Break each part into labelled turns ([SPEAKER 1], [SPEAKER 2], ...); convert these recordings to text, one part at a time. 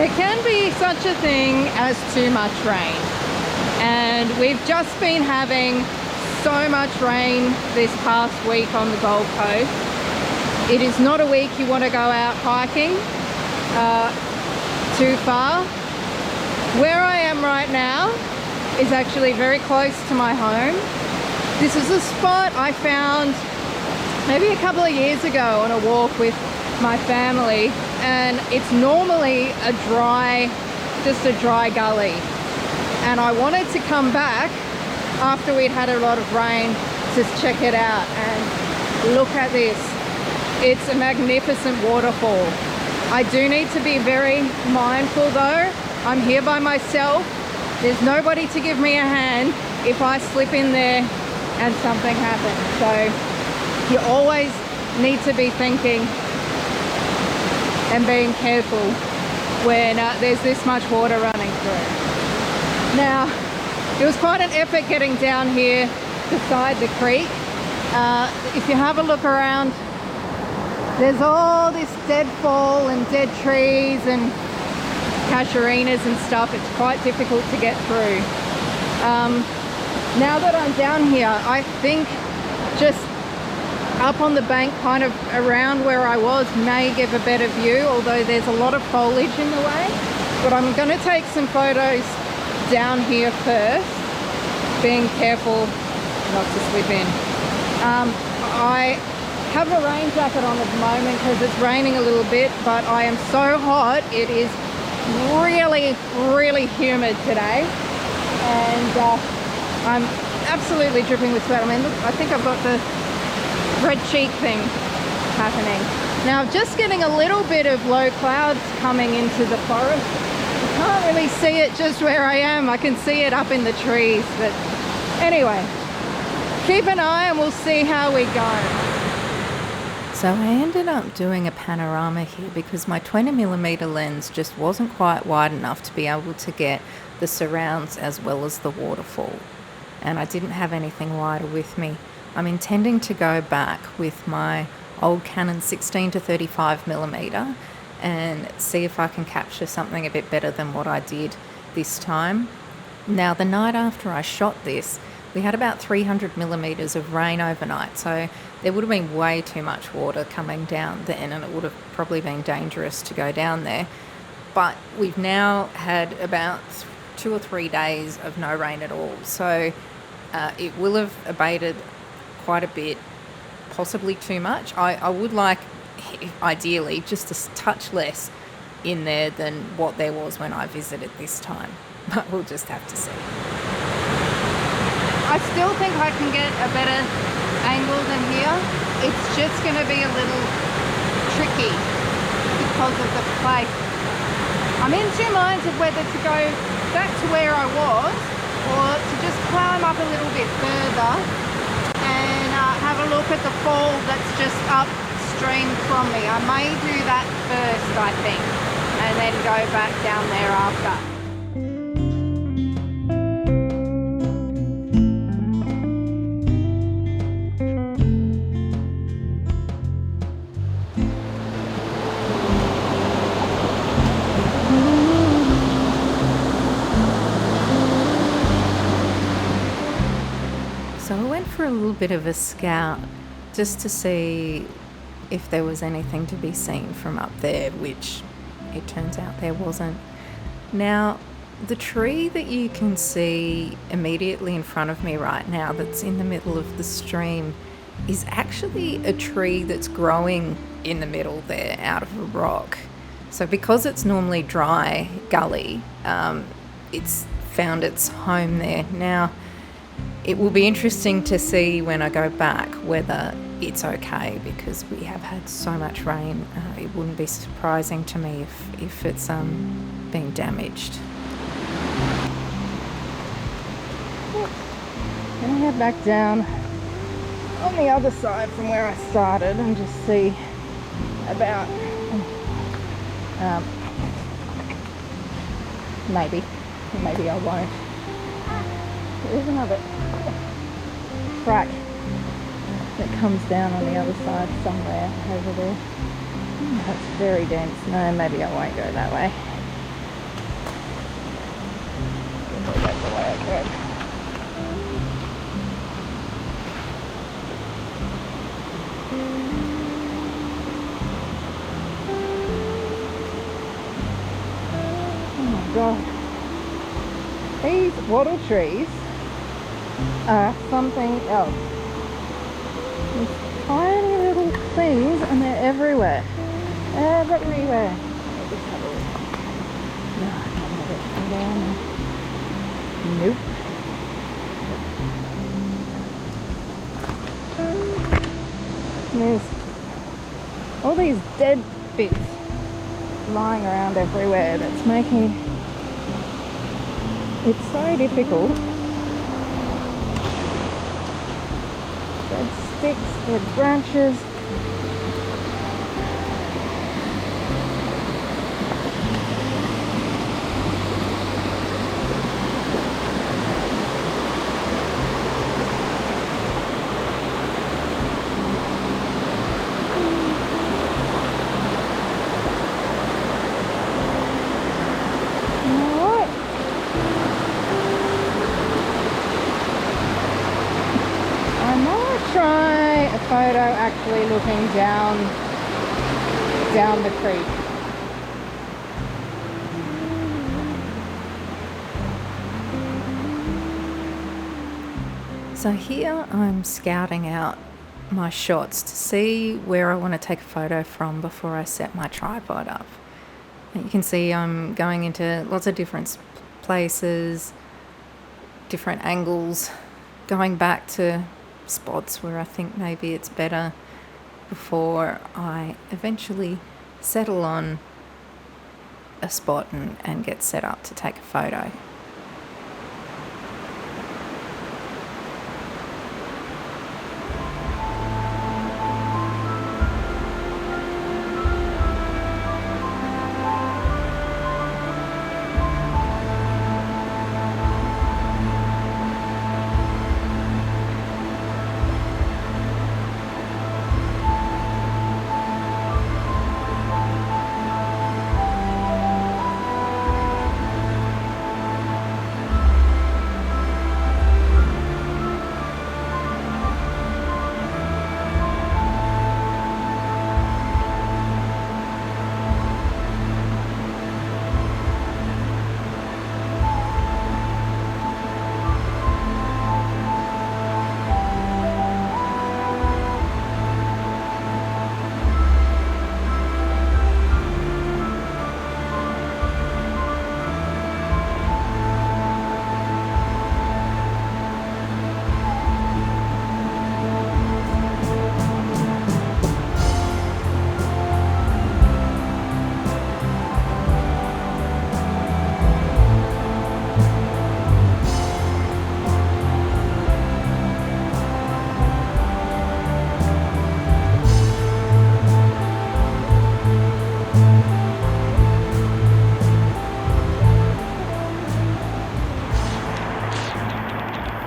[SPEAKER 1] There can be such a thing as too much rain, and we've just been having so much rain this past week on the Gold Coast. It is not a week you want to go out hiking too far. Where I am right now is actually very close to my home. This is a spot I found maybe a couple of years ago on a walk with my family, and it's normally just a dry gully, and I wanted to come back after we'd had a lot of rain to check it out. And look at this, it's a magnificent waterfall. I do need to be very mindful though. I'm here by myself, there's nobody to give me a hand if I slip in there and something happens. So you always need to be thinking and being careful when there's this much water running through. Now, it was quite an effort getting down here beside the creek. If you have a look around, there's all this deadfall and dead trees and casuarinas and stuff. It's quite difficult to get through. Now that I'm down here, I think just up on the bank, kind of around where I was, may give a better view, although there's a lot of foliage in the way. But I'm going to take some photos down here first, being careful not to slip in. I have a rain jacket on at the moment because it's raining a little bit, but I am so hot. It is really, really humid today, and I'm absolutely dripping with sweat. I mean, look, I think I've got the red cheek thing happening. Now, just getting a little bit of low clouds coming into the forest. I can't really see it just where I am. I can see it up in the trees, but anyway, keep an eye and we'll see how we go. So I ended up doing a panorama here because my 20mm lens just wasn't quite wide enough to be able to get the surrounds as well as the waterfall, and I didn't have anything wider with me. I'm intending to go back with my old Canon 16 to 35mm and see if I can capture something a bit better than what I did this time. Now, the night after I shot this, we had about 300mm of rain overnight, so there would have been way too much water coming down then, and it would have probably been dangerous to go down there. But we've now had about 2 or 3 days of no rain at all, so it will have abated quite a bit, possibly too much. I would like, ideally, just a touch less in there than what there was when I visited this time, but we'll just have to see. I still think I can get a better angle than here. It's just going to be a little tricky because of the place. I'm in two minds of whether to go back to where I was or to just climb up a little bit further and have a look at the fall that's just upstream from me. I may do that first, I think, and then go back down there after. So I went for a little bit of a scout just to see if there was anything to be seen from up there, which it turns out there wasn't. Now, the tree that you can see immediately in front of me right now that's in the middle of the stream is actually a tree that's growing in the middle there out of a rock. So because it's normally dry gully, it's found its home there. Now, it will be interesting to see when I go back whether it's okay, because we have had so much rain. It wouldn't be surprising to me if it's being damaged. I'm gonna head back down on the other side from where I started and just see about maybe I won't. There's another crack that comes down on the other side somewhere over there. That's very dense. No, maybe I won't go that way. the way I can. Oh my god. These wattle trees are something else. These tiny little things, and they're everywhere. Everywhere. I'll just have a look. No, I can't have it come down. Nope. And there's all these dead bits lying around everywhere that's making it so difficult. Dead sticks, dead branches. Photo actually looking down the creek. So here I'm scouting out my shots to see where I want to take a photo from before I set my tripod up. And you can see I'm going into lots of different places, different angles, going back to spots where I think maybe it's better before I eventually settle on a spot and get set up to take a photo.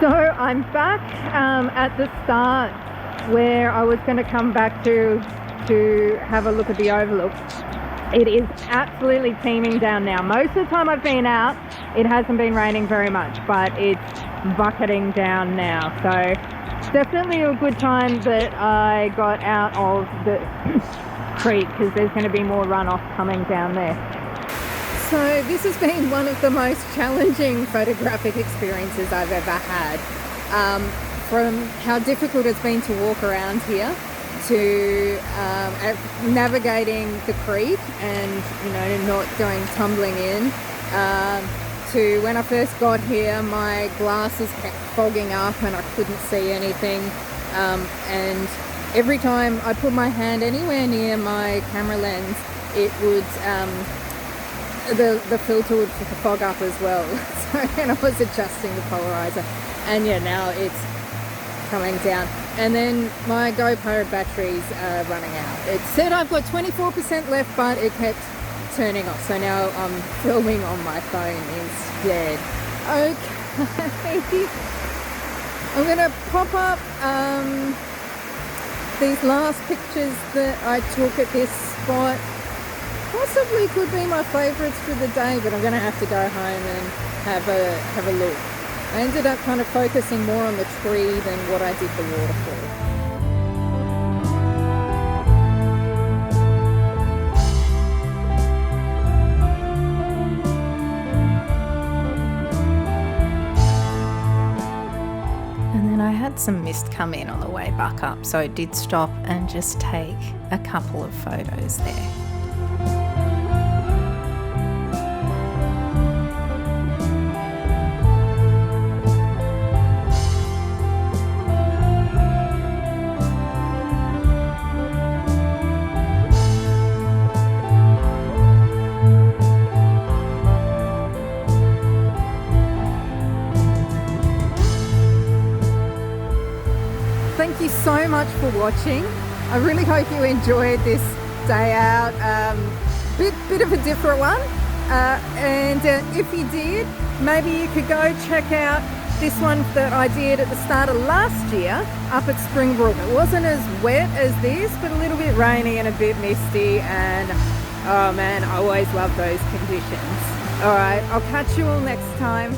[SPEAKER 1] So I'm back at the start where I was going to come back to have a look at the overlook. It is absolutely teeming down now. Most of the time I've been out, it hasn't been raining very much, but it's bucketing down now. So definitely a good time that I got out of the creek, because there's going to be more runoff coming down there. So this has been one of the most challenging photographic experiences I've ever had. From how difficult it's been to walk around here, to navigating the creek and, you know, not going tumbling in, to when I first got here my glasses kept fogging up and I couldn't see anything, and every time I put my hand anywhere near my camera lens, it would the filter would fog up as well. So, and I was adjusting the polarizer, and yeah, now it's coming down. And then my GoPro batteries are running out. It said I've got 24% left, but it kept turning off, so now I'm filming on my phone instead. Okay, I'm gonna pop up these last pictures that I took at this spot possibly could be my favourites for the day, but I'm going to have to go home and have a look. I ended up kind of focusing more on the tree than what I did the waterfall. And then I had some mist come in on the way back up, so I did stop and just take a couple of photos there. Thank you so much for watching. I really hope you enjoyed this day out. Bit of a different one. If you did, maybe you could go check out this one that I did at the start of last year up at Springbrook. It wasn't as wet as this, but a little bit rainy and a bit misty, and oh man, I always love those conditions. All right, I'll catch you all next time.